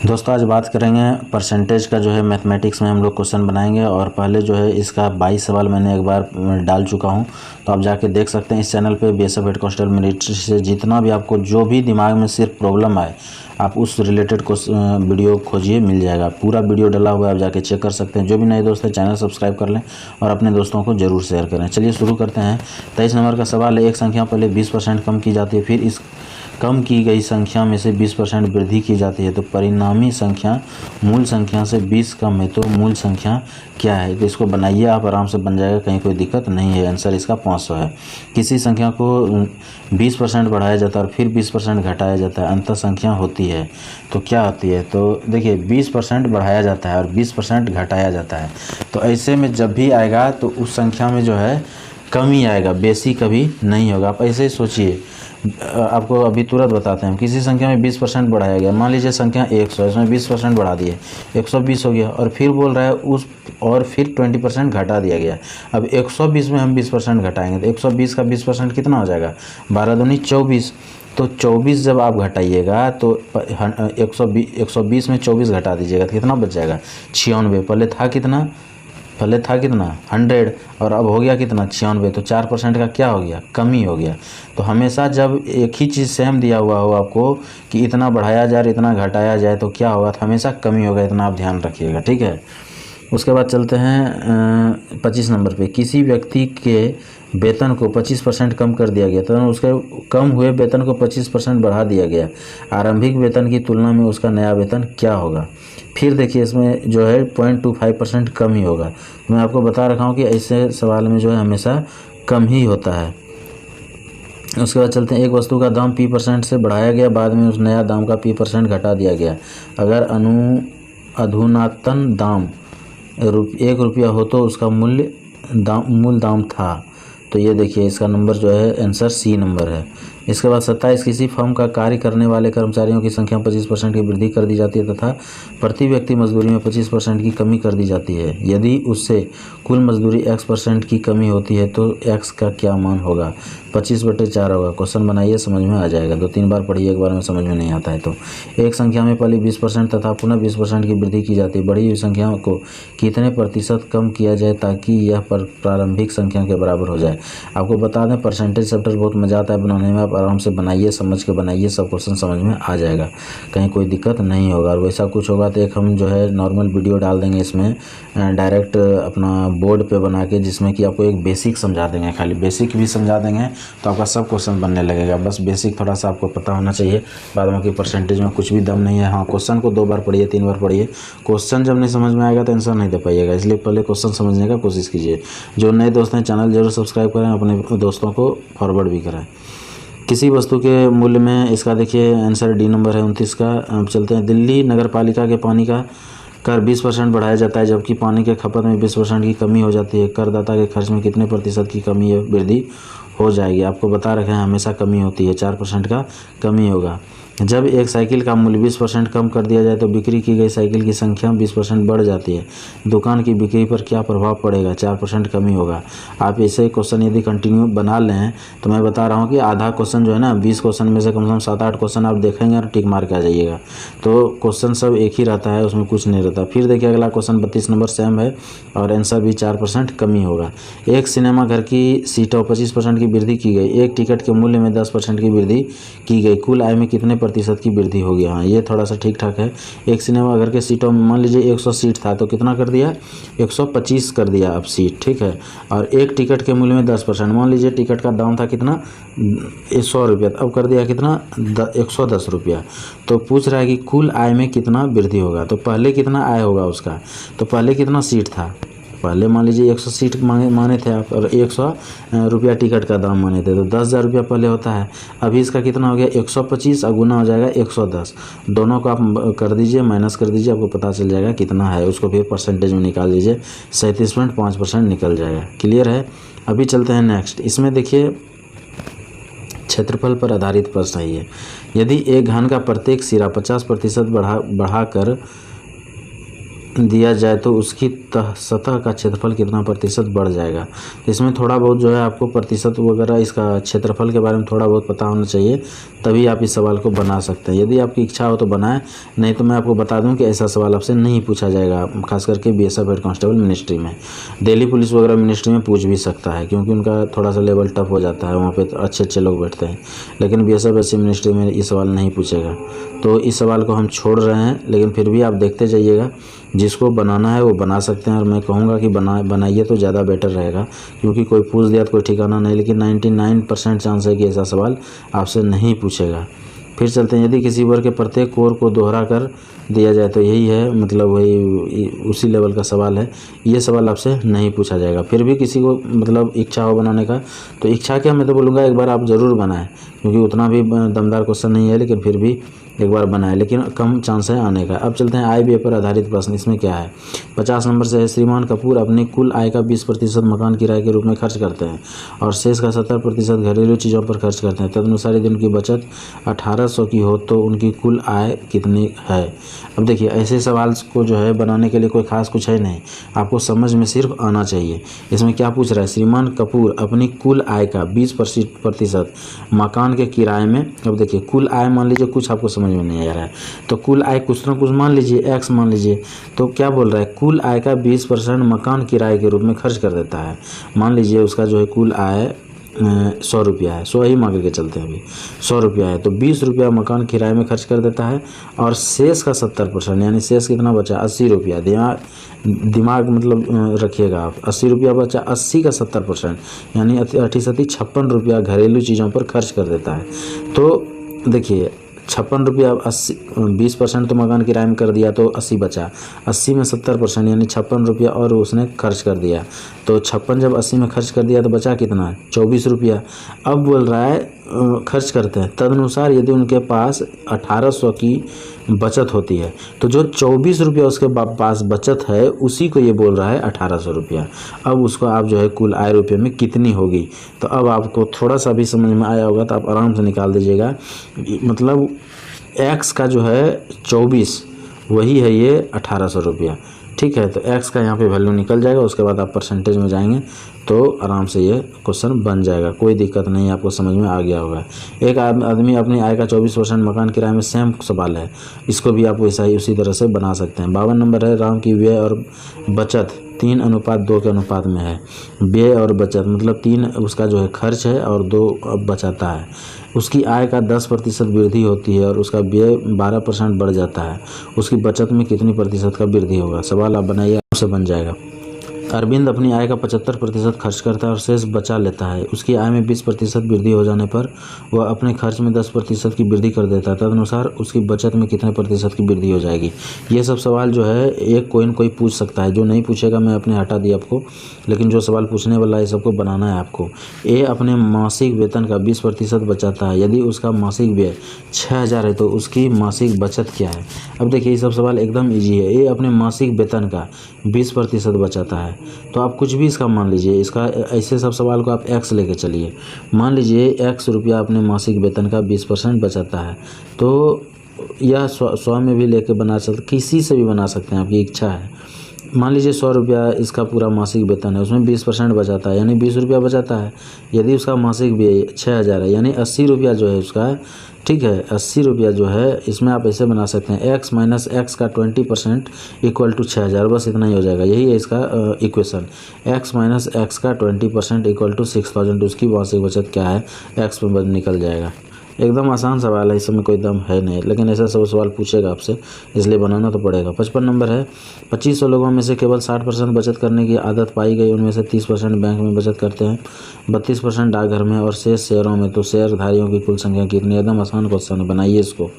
दोस्तों आज बात करेंगे परसेंटेज का। जो है मैथमेटिक्स में हम लोग क्वेश्चन बनाएंगे और पहले जो है इसका 22 सवाल मैंने एक बार डाल चुका हूं, तो आप जाके देख सकते हैं इस चैनल पे। बीएसएफ हेड कांस्टेबल मिलिट्री से जितना भी आपको जो भी दिमाग में सिर्फ प्रॉब्लम आए, आप उस रिलेटेड वीडियो खोजिए, मिल जाएगा। पूरा वीडियो डला हुआ है, आप जाके चेक कर सकते हैं। जो भी नए दोस्त हैं चैनल सब्सक्राइब कर लें और अपने दोस्तों को जरूर शेयर करें। चलिए शुरू करते हैं। 23 नंबर का सवाल है। एक संख्या पहले 20% कम की जाती है, फिर इस कम की गई संख्या में से 20% वृद्धि की जाती है, तो परिणामी संख्या मूल संख्या से 20 कम है, तो मूल संख्या क्या है? तो इसको बनाइए आप, आराम से बन जाएगा, कहीं कोई दिक्कत नहीं है। आंसर इसका 500 है। किसी संख्या को 20% बढ़ाया जाता है और फिर 20% घटाया जाता है, अंतर संख्या होती है, तो क्या होती है? तो देखिए 20% बढ़ाया जाता है और 20% घटाया जाता है, तो ऐसे में जब भी आएगा तो उस संख्या में जो है कमी आएगा, बेसी कभी नहीं होगा। आप ऐसे ही सोचिए, आपको अभी तुरंत बताते हैं। किसी संख्या में 20% बढ़ाया गया, मान लीजिए संख्या 100 है, इसमें 20% बढ़ा दिए, 120 हो गया, और फिर बोल रहा है उस और फिर 20% घटा दिया गया। अब 120 में हम 20% घटाएंगे तो 120 का 20% कितना हो जाएगा? 12 दूनी 24। तो 24 जब आप घटाइएगा तो 120 में 24 घटा दीजिएगा तो कितना बच जाएगा? 96। पहले था कितना 100 और अब हो गया कितना 96, तो 4% का क्या हो गया? कमी हो गया। तो हमेशा जब एक ही चीज़ सेम दिया हुआ हो आपको कि इतना बढ़ाया जाए इतना घटाया जाए तो क्या होगा? तो हमेशा कमी होगा, इतना आप ध्यान रखिएगा, ठीक है। उसके बाद चलते हैं 25 नंबर पे। किसी व्यक्ति के वेतन को 25% कम कर दिया गया, तो उसके कम हुए वेतन को 25% बढ़ा दिया गया। आरंभिक वेतन की तुलना में उसका नया वेतन क्या होगा? फिर देखिए इसमें जो है 0.25% कम ही होगा। मैं आपको बता रखा हूँ कि ऐसे सवाल में जो है हमेशा कम ही होता है। उसके बाद चलते हैं। एक वस्तु का दाम P% से बढ़ाया गया, बाद में उस नया दाम का P% घटा दिया गया। अगर अधुनातन दाम 1 रुपया हो तो उसका मूल दाम था, तो ये देखिए इसका नंबर जो है आंसर C नंबर है। इसके बाद 27। किसी फर्म का कार्य करने वाले कर्मचारियों की संख्या 25% की वृद्धि कर दी जाती है तथा प्रति व्यक्ति मजदूरी में 25% की कमी कर दी जाती है। यदि उससे कुल मजदूरी X% की कमी होती है तो X का क्या मान होगा? 25/4 होगा। क्वेश्चन बनाइए, समझ में आ जाएगा। 2-3 बार पढ़िए, एक बार में समझ में नहीं आता है तो। एक संख्या में पहले 20% तथा पुनः 20% की वृद्धि की जाती है। बढ़ी हुई संख्या को कितने प्रतिशत कम किया जाए ताकि यह प्रारंभिक संख्या के बराबर हो जाए? आपको बता दें परसेंटेज चैप्टर बहुत मज़ा आता है बनाने में। आप आराम से बनाइए, समझ के बनाइए, सब क्वेश्चन समझ में आ जाएगा, कहीं कोई दिक्कत नहीं होगा। और वैसा कुछ होगा तो एक हम जो है नॉर्मल वीडियो डाल देंगे इसमें डायरेक्ट अपना बोर्ड पे बना के, जिसमें कि आपको एक बेसिक समझा देंगे, खाली बेसिक भी समझा देंगे तो आपका सब क्वेश्चन बनने लगेगा। बस बेसिक थोड़ा सा आपको पता होना चाहिए, बाद में कि परसेंटेज में कुछ भी दम नहीं है। हाँ, क्वेश्चन को 2 बार पढ़िए, 3 बार पढ़िए। क्वेश्चन जब नहीं समझ में आएगा तो आंसर नहीं दे पाइएगा, इसलिए पहले क्वेश्चन समझने का कोशिश कीजिए। जो नए दोस्त हैं चैनल जरूर सब्सक्राइब करें, अपने दोस्तों को फॉरवर्ड भी करें। किसी वस्तु के मूल्य में, इसका देखिए आंसर D नंबर है 29 का। अब चलते हैं। दिल्ली नगर पालिका के पानी का कर 20% बढ़ाया जाता है, जबकि पानी के खपत में 20% की कमी हो जाती है। करदाता के खर्च में कितने प्रतिशत की कमी या वृद्धि हो जाएगी? आपको बता रखे हैं हमेशा कमी होती है, 4% का कमी होगा। जब एक साइकिल का मूल्य 20% कम कर दिया जाए तो बिक्री की गई साइकिल की संख्या 20% बढ़ जाती है। दुकान की बिक्री पर क्या प्रभाव पड़ेगा? 4% कमी होगा। आप ऐसे क्वेश्चन यदि कंटिन्यू बना लें तो मैं बता रहा हूँ कि आधा क्वेश्चन जो है ना, 20 क्वेश्चन में से कम से कम 7-8 क्वेश्चन आप देखेंगे और टिक मार के आ जाइएगा। तो क्वेश्चन सब एक ही रहता है, उसमें कुछ नहीं रहता। फिर देखिए अगला क्वेश्चन 32 नंबर सेम है और आंसर भी 4% कमी होगा। एक सिनेमा घर की सीटों 25% की वृद्धि की गई। एक टिकट के मूल्य में 10% की वृद्धि की गई। कुल आय में कितने प्रतिशत की वृद्धि होगी? हाँ, ये थोड़ा सा ठीक ठाक है। एक सिनेमा घर के सीटों में मान लीजिए 100 सीट था तो कितना कर दिया? 125 कर दिया अब सीट, ठीक है। और एक टिकट के मूल्य में 10%, मान लीजिए टिकट का दाम था कितना? 100 रुपया, अब कर दिया कितना? 110 रुपया। तो पूछ रहा है कि कुल आय में कितना वृद्धि होगा। तो पहले कितना आय होगा उसका? तो पहले कितना सीट था? पहले मान लीजिए 100 सीट माने थे आप, और 100 रुपया टिकट का दाम माने थे, तो 10,000 रुपया पहले होता है। अभी इसका कितना हो गया? 125 और गुना हो जाएगा 110। दोनों को आप कर दीजिए, माइनस कर दीजिए, आपको पता चल जाएगा कितना है। उसको फिर परसेंटेज में निकाल दीजिए, 37.5% निकल जाएगा। क्लियर है? अभी चलते हैं नेक्स्ट। इसमें देखिए क्षेत्रफल पर आधारित प्रश्न है। यदि एक घन का प्रत्येक सिरा 50% बढ़ाकर दिया जाए तो उसकी सतह का क्षेत्रफल कितना प्रतिशत बढ़ जाएगा। इसमें थोड़ा बहुत जो है आपको प्रतिशत वगैरह इसका क्षेत्रफल के बारे में थोड़ा बहुत पता होना चाहिए, तभी आप इस सवाल को बना सकते हैं। यदि आपकी इच्छा हो तो बनाएं, नहीं तो मैं आपको बता दूं कि ऐसा सवाल आपसे नहीं पूछा जाएगा, खास करके बीएसएफ हेड कांस्टेबल मिनिस्ट्री में। दिल्ली पुलिस वगैरह मिनिस्ट्री में पूछ भी सकता है, क्योंकि उनका थोड़ा सा लेवल टफ हो जाता है, वहाँ पे अच्छे लोग बैठते हैं। लेकिन बीएसएफ ऐसी मिनिस्ट्री में ये सवाल नहीं पूछेगा, तो इस सवाल को हम छोड़ रहे हैं। लेकिन फिर भी आप देखते जाइएगा, जिसको बनाना है वो बना सकते हैं, और मैं कहूँगा कि बनाइए तो ज़्यादा बेटर रहेगा, क्योंकि कोई पूछ दिया तो कोई ठिकाना नहीं। लेकिन 99% चांस है कि ऐसा सवाल आपसे नहीं पूछेगा। फिर चलते हैं, यदि किसी वर्ग के प्रत्येक कोर को दोहरा कर दिया जाए तो यही है, मतलब वही उसी लेवल का सवाल है। ये सवाल आपसे नहीं पूछा जाएगा। फिर भी किसी को मतलब इच्छा हो बनाने का, तो इच्छा क्या, मैं तो बोलूँगा एक बार आप ज़रूर बनाएं, क्योंकि उतना भी दमदार क्वेश्चन नहीं है, लेकिन फिर भी एक बार बनाएं, लेकिन कम चांस है आने का। अब चलते हैं IBA पर आधारित प्रश्न। इसमें क्या है, 50 नंबर से है, श्रीमान कपूर अपनी कुल आय का 20% मकान किराए के रूप में खर्च करते हैं और शेष का 70% घरेलू चीज़ों पर खर्च करते हैं। तदनुसार यदि उनकी बचत 1800 की हो तो उनकी कुल आय कितनी है। अब देखिए, ऐसे सवाल को जो है बनाने के लिए कोई खास कुछ है नहीं, आपको समझ में सिर्फ आना चाहिए। इसमें क्या पूछ रहा है, श्रीमान कपूर अपनी कुल आय का 20% मकान के किराए में। अब देखिए, कुल आय मान लीजिए कुछ आपको समझ में नहीं आ रहा है, तो कुल आय कुछ ना कुछ मान लीजिए, x मान लीजिए, तो क्या बोल रहा है, कुल आय का 20% मकान किराए के रूप में खर्च कर देता है। मान लीजिए उसका जो है कुल आय 100 रुपया है, 100 ही मान के चलते हैं, अभी 100 रुपया है, तो 20 रुपया मकान किराए में खर्च कर देता है, और शेष का 70%, यानी शेष कितना बचा, 80 रुपया। दिमाग मतलब रखिएगा आप, 80 रुपया बचा, 80 का 70%, यानी 56 रुपया घरेलू चीज़ों पर खर्च कर देता है। तो देखिए, 56 रुपया 20% तो मकान किराए में कर दिया, तो 80 बचा, 80 में 70%, यानी 56 रुपया और उसने खर्च कर दिया। तो 56 जब 80 में खर्च कर दिया तो बचा कितना, 24 रुपया। अब बोल रहा है खर्च करते हैं, तदनुसार यदि उनके पास 1800 की बचत होती है, तो जो 24 रुपया उसके पास बचत है, उसी को ये बोल रहा है 1800 रुपया। अब उसको आप जो है कुल आय रुपये में कितनी होगी, तो अब आपको थोड़ा सा भी समझ में आया होगा तो आप आराम से निकाल दीजिएगा। मतलब x का जो है 24, वही है ये 1800 रुपया, ठीक है। तो x का यहाँ पे वैल्यू निकल जाएगा, उसके बाद आप परसेंटेज में जाएंगे तो आराम से ये क्वेश्चन बन जाएगा, कोई दिक्कत नहीं, आपको समझ में आ गया होगा। एक आदमी अपनी आय का 24% मकान किराए में, सेम सवाल है, इसको भी आप वैसा ही उसी तरह से बना सकते हैं। 52 नंबर है, राम की व्यय और बचत 3:2 के अनुपात में है। व्यय और बचत मतलब 3 उसका जो है खर्च है और 2 बचाता है। उसकी आय का 10% वृद्धि होती है और उसका व्यय 12% बढ़ जाता है, उसकी बचत में कितनी प्रतिशत का वृद्धि होगा। सवाल आप बनाइए, आपसे बन जाएगा। अरविंद अपनी आय का 75% खर्च करता है और शेष बचा लेता है। उसकी आय में 20% वृद्धि हो जाने पर वह अपने खर्च में 10% की वृद्धि कर देता है। तदनुसार उसकी बचत में कितने प्रतिशत की वृद्धि हो जाएगी। ये सब सवाल जो है एक कोई न कोई पूछ सकता है, जो नहीं पूछेगा मैं अपने हटा दिया आपको, लेकिन जो सवाल पूछने वाला है सबको बनाना है आपको। ए अपने मासिक वेतन का 20% बचाता है। यदि उसका मासिक व्यय 6000 है तो उसकी मासिक बचत क्या है। अब देखिए, ये सब सवाल एकदम ईजी है। ए अपने मासिक वेतन का 20% बचाता है, तो आप कुछ भी इसका मान लीजिए, इसका ऐसे सब सवाल को आप x लेके चलिए। मान लीजिए x रुपया अपने मासिक वेतन का 20% बचाता है, तो यह 100 में भी लेके बना सकते, किसी से भी बना सकते हैं, आपकी इच्छा है। मान लीजिए 100 रुपया इसका पूरा मासिक वेतन है, उसमें 20% बचाता है, यानी 20 रुपया बचाता है। यदि उसका मासिक व्यय 6000 है, यानी 80 रुपया जो है उसका, ठीक है, 80 रुपया जो है, इसमें आप ऐसे बना सकते हैं, x माइनस x का 20% इक्वल टू 6000, बस इतना ही हो जाएगा। यही है इसका इक्वेशन, x माइनस x का 20% इक्वल टू 6000, उसकी मासिक बचत क्या है, x में निकल जाएगा। एकदम आसान सवाल है, इसमें कोई दम है नहीं, लेकिन ऐसा सब सवाल पूछेगा आपसे, इसलिए बनाना तो पड़ेगा। 55 नंबर है, 2500 लोगों में से केवल 60% बचत करने की आदत पाई गई, उनमें से 30% बैंक में बचत करते हैं, 32% डाकघर में और शेष शेयरों में, तो शेयरधारियों की कुल संख्या कितनी। एकदम आसान क्वेश्चन है, बनाइए इसको।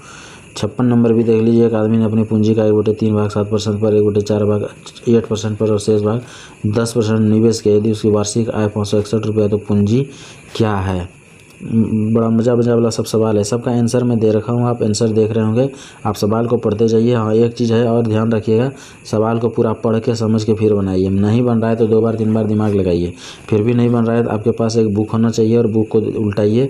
56 नंबर भी देख लीजिए, एक आदमी ने अपनी पूंजी का 1/3 पर, 1/4 पर और शेष भाग 10% निवेश किया। यदि उसकी वार्षिक आय 561 रुपये, तो पूंजी क्या है। बड़ा मज़ा वाला सब सवाल है। सबका आंसर मैं दे रखा हूँ, आप आंसर देख रहे होंगे। आप सवाल को पढ़ते जाइए। हाँ, एक चीज़ है और ध्यान रखिएगा, सवाल को पूरा पढ़ के समझ के फिर बनाइए। नहीं बन रहा है तो 2 बार 3 बार दिमाग लगाइए। फिर भी नहीं बन रहा है तो आपके पास एक बुक होना चाहिए और बुक को उल्टाइए,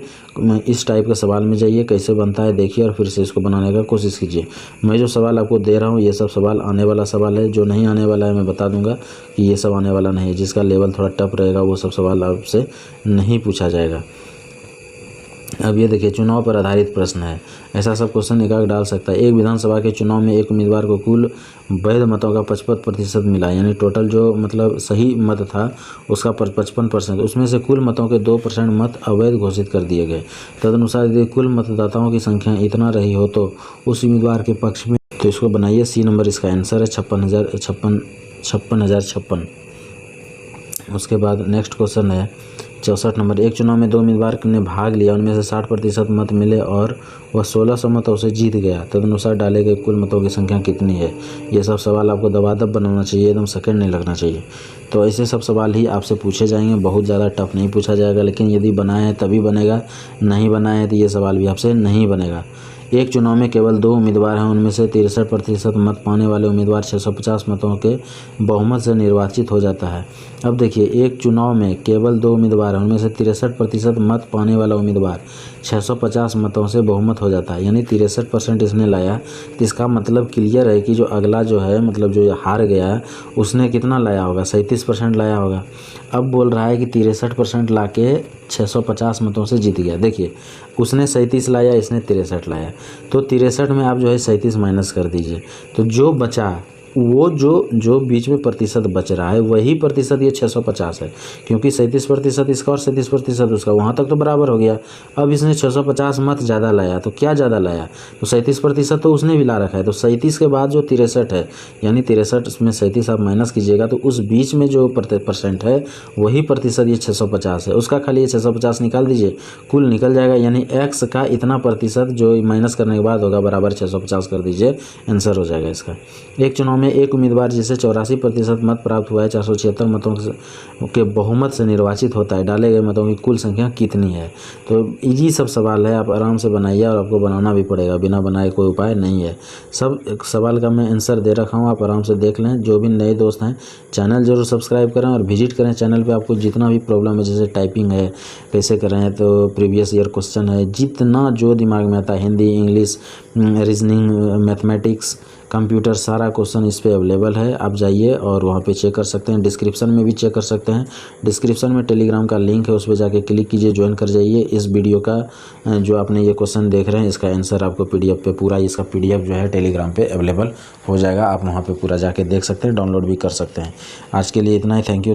इस टाइप के सवाल में जाइए, कैसे बनता है देखिए और फिर से इसको बनाने का कोशिश कीजिए। मैं जो सवाल आपको दे रहा हूँ ये सब सवाल आने वाला सवाल है, जो नहीं आने वाला है मैं बता दूंगा कि ये सब आने वाला नहीं है। जिसका लेवल थोड़ा टफ रहेगा वो सब सवाल आपसे नहीं पूछा जाएगा। अब ये देखिए, चुनाव पर आधारित प्रश्न है। ऐसा सब क्वेश्चन एकाक डाल सकता है। एक विधानसभा के चुनाव में एक उम्मीदवार को कुल वैध मतों का 55% मिला, यानी टोटल जो मतलब सही मत था उसका 55%, उसमें से कुल मतों के 2% मत अवैध घोषित कर दिए गए। तदनुसार यदि कुल मतदाताओं की संख्या इतना रही हो तो उस उम्मीदवार के पक्ष में, तो इसको बनाइए सी नंबर, इसका आंसर है 56,056। उसके बाद नेक्स्ट क्वेश्चन है 64 नंबर। एक चुनाव में 2 उम्मीदवार ने भाग लिया, उनमें से 60% मत मिले और वह 1600 मतों से जीत गया। तदनुसार डाले गए कुल मतों की संख्या कितनी है? ये सब सवाल आपको दबादब बनाना चाहिए, एकदम सेकंड नहीं लगना चाहिए। तो ऐसे सब सवाल ही आपसे पूछे जाएंगे, बहुत ज़्यादा टफ नहीं पूछा जाएगा। लेकिन यदि बनाए हैं तभी बनेगा, नहीं बनाए हैं तो ये सवाल भी आपसे नहीं बनेगा। एक चुनाव में केवल 2 उम्मीदवार हैं, उनमें से 63% मत पाने वाले उम्मीदवार 650 मतों के बहुमत से निर्वाचित हो जाता है। अब देखिए, एक चुनाव में केवल 2 उम्मीदवार हैं, उनमें से 63% मत पाने वाला उम्मीदवार 650 मतों से बहुमत हो जाता है, यानी 63% इसने लाया। तो इसका मतलब क्लियर है कि जो अगला जो है, मतलब जो हार गया, उसने कितना लाया होगा? 37% लाया होगा। अब बोल रहा है कि 63% ला के 650 मतों से जीत गया। देखिए, उसने 37 लाया, इसने 63 लाया, तो 63 में आप जो है 37 माइनस कर दीजिए, तो जो बचा वो जो बीच में प्रतिशत बच रहा है वही प्रतिशत ये 650 है, क्योंकि 37% इसका और 37% उसका, वहाँ तक तो बराबर हो गया। अब इसने 650 मत ज़्यादा लाया, तो क्या ज़्यादा लाया? तो 37% तो उसने भी ला रखा है। तो 37 के बाद जो 63 है, यानी 63 में 37 आप माइनस कीजिएगा, तो उस बीच में जो % है वही प्रतिशत ये 650 है, उसका खाली ये 650 निकाल दीजिए, कुल निकल जाएगा। यानी x का इतना प्रतिशत जो माइनस करने के बाद होगा बराबर 650 कर दीजिए, आंसर हो जाएगा इसका। एक चुनाव में एक उम्मीदवार जिसे 84% मत प्राप्त हुआ है 476 मतों के बहुमत से निर्वाचित होता है, डाले गए मतों की कुल संख्या कितनी है? तो इजी सब सवाल है, आप आराम से बनाइए और आपको बनाना भी पड़ेगा, बिना बनाए कोई उपाय नहीं है। सब सवाल का मैं आंसर दे रखा हूँ, आप आराम से देख लें। जो भी नए दोस्त हैं चैनल जरूर सब्सक्राइब करें और विजिट करें चैनल पे। आपको जितना भी प्रॉब्लम है, जैसे टाइपिंग है कैसे करें, तो प्रीवियस ईयर क्वेश्चन है, जितना जो दिमाग में आता है, Hindi, English, reasoning, mathematics, computer, सारा क्वेश्चन इस पे अवेलेबल है। आप जाइए और वहाँ पे चेक कर सकते हैं, डिस्क्रिप्शन में भी चेक कर सकते हैं। डिस्क्रिप्शन में टेलीग्राम का लिंक है, उस पर जाके क्लिक कीजिए, ज्वाइन कर जाइए। इस वीडियो का जो आपने ये क्वेश्चन देख रहे हैं, इसका आंसर आपको PDF पे पूरा, इसका PDF जो है टेलीग्राम पे अवेलेबल हो जाएगा। आप वहाँ पे पूरा जाके देख सकते हैं, डाउनलोड भी कर सकते हैं। आज के लिए इतना ही, थैंक यू।